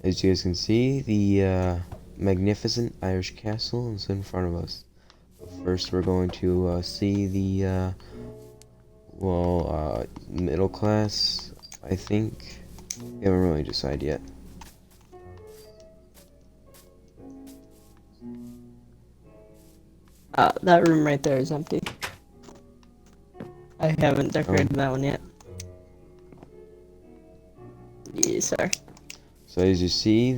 As you guys can see, the magnificent Irish castle is in front of us. But first, we're going to see the middle class. I think we haven't really decided yet. That room right there is empty. I haven't decorated that one yet. Yes, sir. So as you see,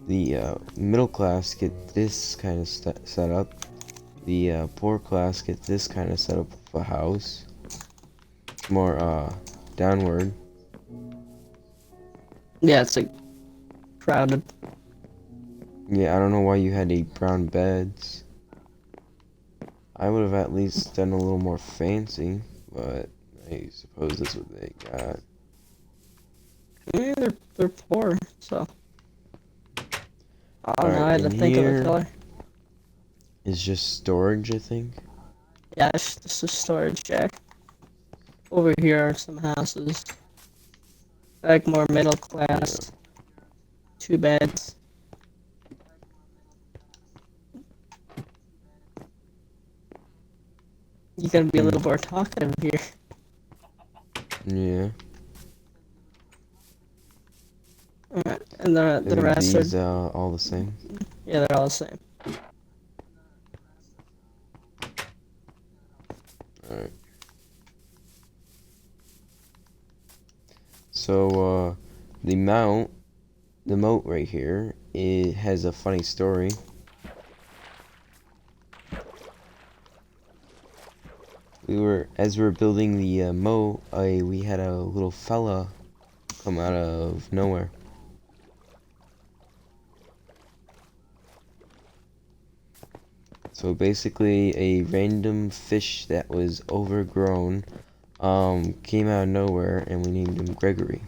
the middle class get this kind of set up. The poor class get this kind of setup of a house. More downward. Yeah, it's like crowded. Yeah, I don't know why you had 8 brown beds. I would have at least done a little more fancy, but I suppose that's what they got. Yeah, they're poor, so. I don't know, I Alright, had to in think of a here color. is just storage, I think. Yeah, it's just a storage jack. Over here are some houses. Like more middle Yeah. class. 2 beds. You gotta be a little more talkative here. Yeah. Alright, and the I think rest these are. all the same. Yeah, they're all the same. Alright. So the moat right here, it has a funny story. As we were building the moat, we had a little fella come out of nowhere. So basically, a random fish that was overgrown came out of nowhere, and we named him Gregory.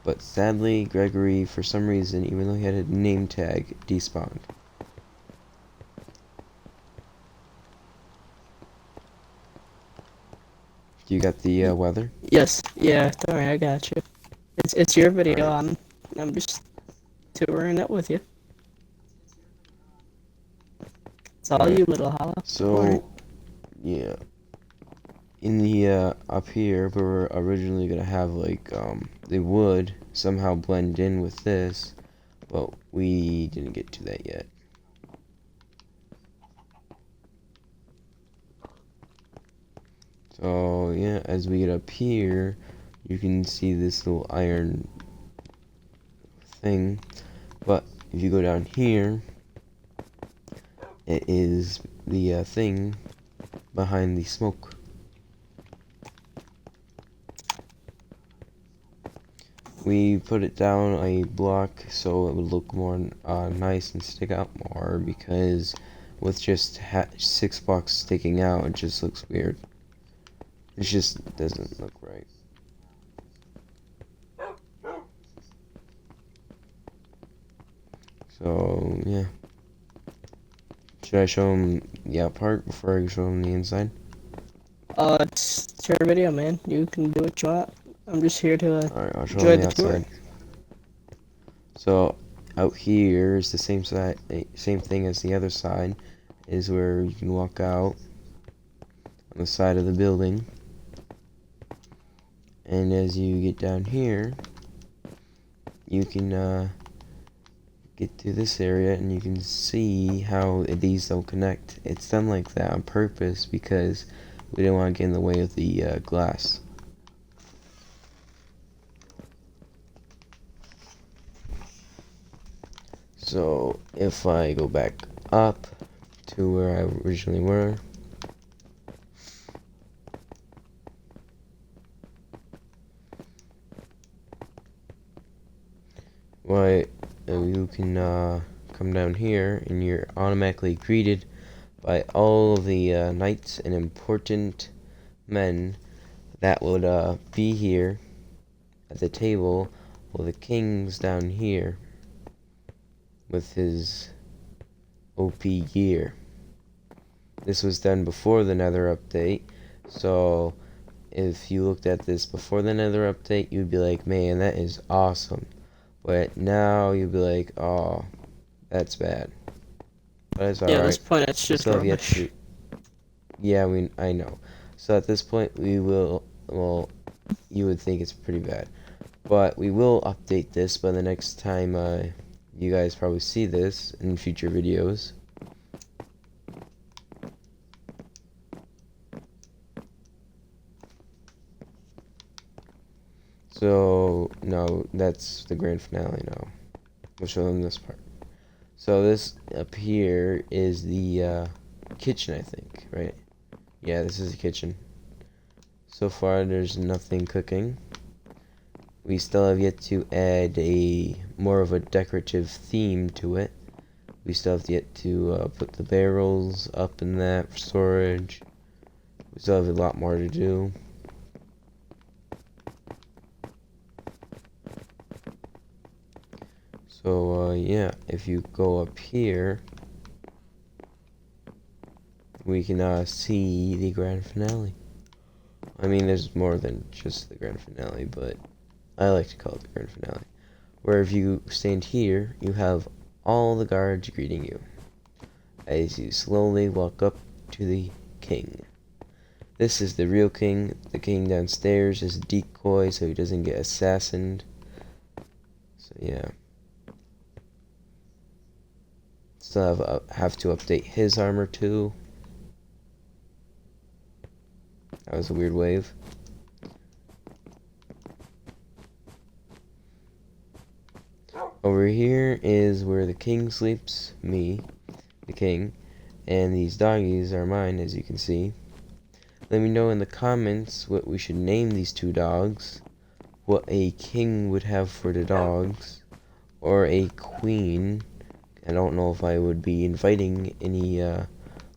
But sadly, Gregory, for some reason, even though he had a name tag, despawned. You got the weather? Yes, yeah, don't worry, I got you. It's your video, Alright. I'm just touring it with you. It's all Alright. you, little hollow. So, yeah. In the up here, we were originally gonna have like the wood somehow blend in with this, but we didn't get to that yet. So yeah, as we get up here, you can see this little iron thing, but if you go down here, it is the thing behind the smoke. We put it down a block so it would look more nice and stick out more, because with just 6 blocks sticking out, it just looks weird. It just doesn't look right. So yeah. Should I show him the out part before I show him the inside? It's your video, man. You can do what you want. I'm just here to Alright, I'll show enjoy him the the tour. outside. So out here is the same thing as the other side, is where you can walk out on the side of the building. And as you get down here, you can get to this area, and you can see how these don't connect. It's done like that on purpose because we didn't want to get in the way of the glass. So if I go back up to where I originally were, you can come down here, and you're automatically greeted by all of the knights and important men that would be here at the table, while the king's down here with his OP gear. This was done before the Nether update, so if you looked at this before the Nether update, you'd be like, man, that is awesome. But now you'd be like, oh, that's bad. But it's Yeah, at alright. this point it's We just still have yet rubbish. to. Yeah, I know. So at this point, we will. Well, you would think it's pretty bad, but we will update this by the next time. You guys probably see this in future videos. So no, that's the grand finale now. We'll show them this part. So this up here is the kitchen, I think, right? Yeah, this is the kitchen. So far, there's nothing cooking. We still have yet to add a more of a decorative theme to it. We still have yet to put the barrels up in that for storage. We still have a lot more to do. So yeah, if you go up here, we can see the grand finale. I mean, there's more than just the grand finale, but I like to call it the grand finale. Where if you stand here, you have all the guards greeting you as you slowly walk up to the king. This is the real king. The king downstairs is a decoy so he doesn't get assassinated. So yeah. Still have to update his armor too. That was a weird wave. Over here is where the king sleeps, me, the king, and these doggies are mine, as you can see. Let me know in the comments what we should name these two dogs, what a king would have for the dogs, or a queen. I don't know if I would be inviting any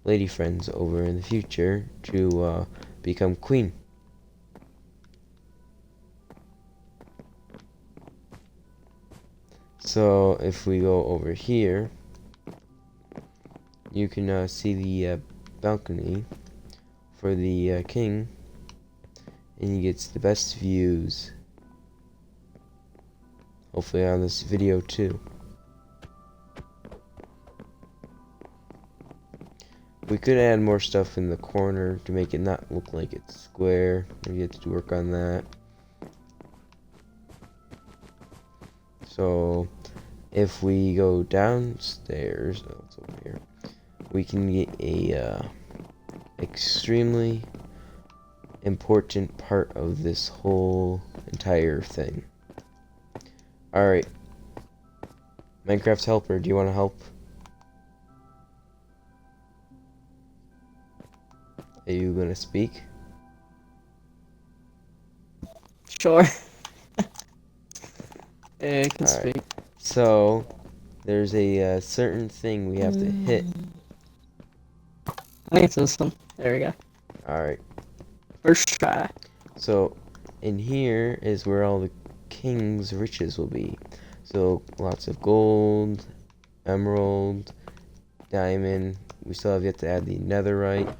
lady friends over in the future to become queen. So if we go over here, you can see the balcony for the king, and he gets the best views. Hopefully on this video too. We could add more stuff in the corner to make it not look like it's square. Maybe have to work on that. So if we go downstairs, oh, it's over here, we can get a extremely important part of this whole entire thing. Alright. Minecraft helper, do you want to help? Are you gonna speak? Sure. Yeah, I can All right. speak. So there's a certain thing we have to hit. I think it's this one. There we go. Alright. First try. So in here is where all the king's riches will be. So lots of gold, emerald, diamond. We still have yet to add the netherite.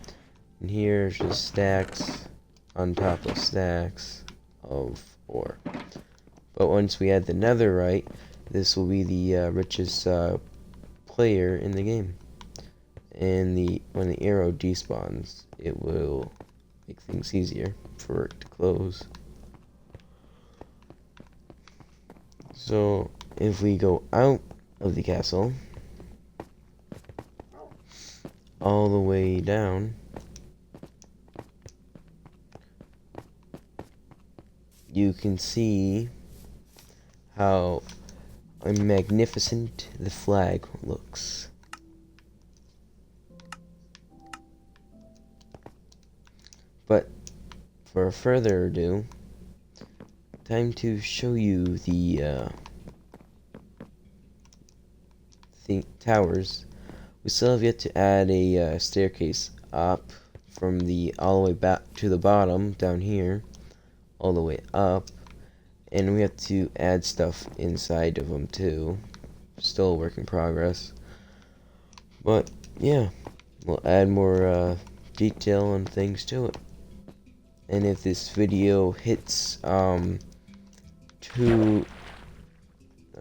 And here's just stacks on top of stacks of ore. But once we add the netherite, this will be the richest player in the game. And when the arrow despawns, it will make things easier for it to close. So if we go out of the castle, all the way down, you can see how magnificent the flag looks. But for further ado, time to show you the towers. We still have yet to add a staircase up from all the way back to the bottom down here, all the way up, and we have to add stuff inside of them too. Still a work in progress, but yeah, we'll add more detail and things to it. and if this video hits two,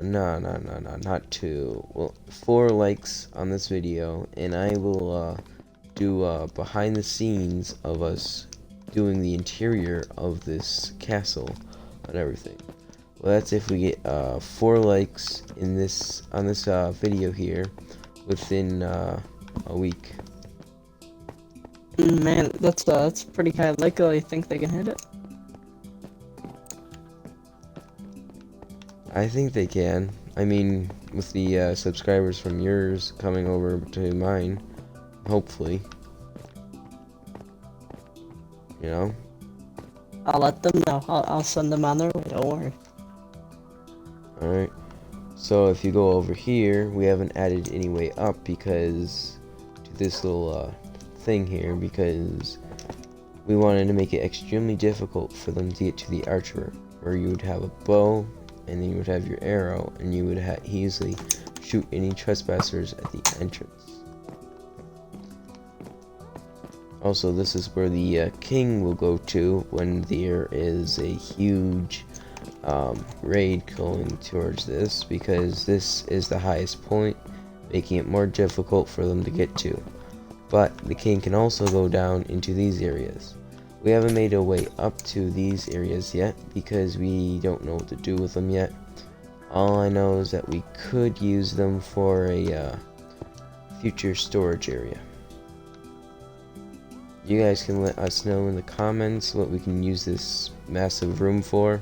not two, well, 4 likes on this video, and I will do behind the scenes of us doing the interior of this castle and everything. Well, that's if we get 4 likes in this video here within a week. Man, that's pretty high likely. I think they can hit it. I think they can. I mean, with the subscribers from yours coming over to mine, hopefully. You know? I'll let them know. I'll send them on their way. Don't worry. Alright. So if you go over here, we haven't added any way up because to this little thing here, because we wanted to make it extremely difficult for them to get to the archer, where you would have a bow and then you would have your arrow and you would easily shoot any trespassers at the entrance. Also, this is where the king will go to when there is a huge raid going towards this, because this is the highest point, making it more difficult for them to get to. But the king can also go down into these areas. We haven't made a way up to these areas yet because we don't know what to do with them yet. All I know is that we could use them for a future storage area. You guys can let us know in the comments what we can use this massive room for.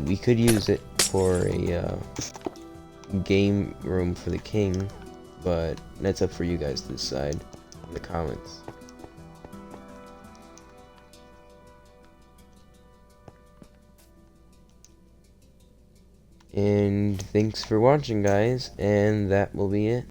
We could use it for a game room for the king, but that's up for you guys to decide in the comments. And thanks for watching, guys, and that will be it.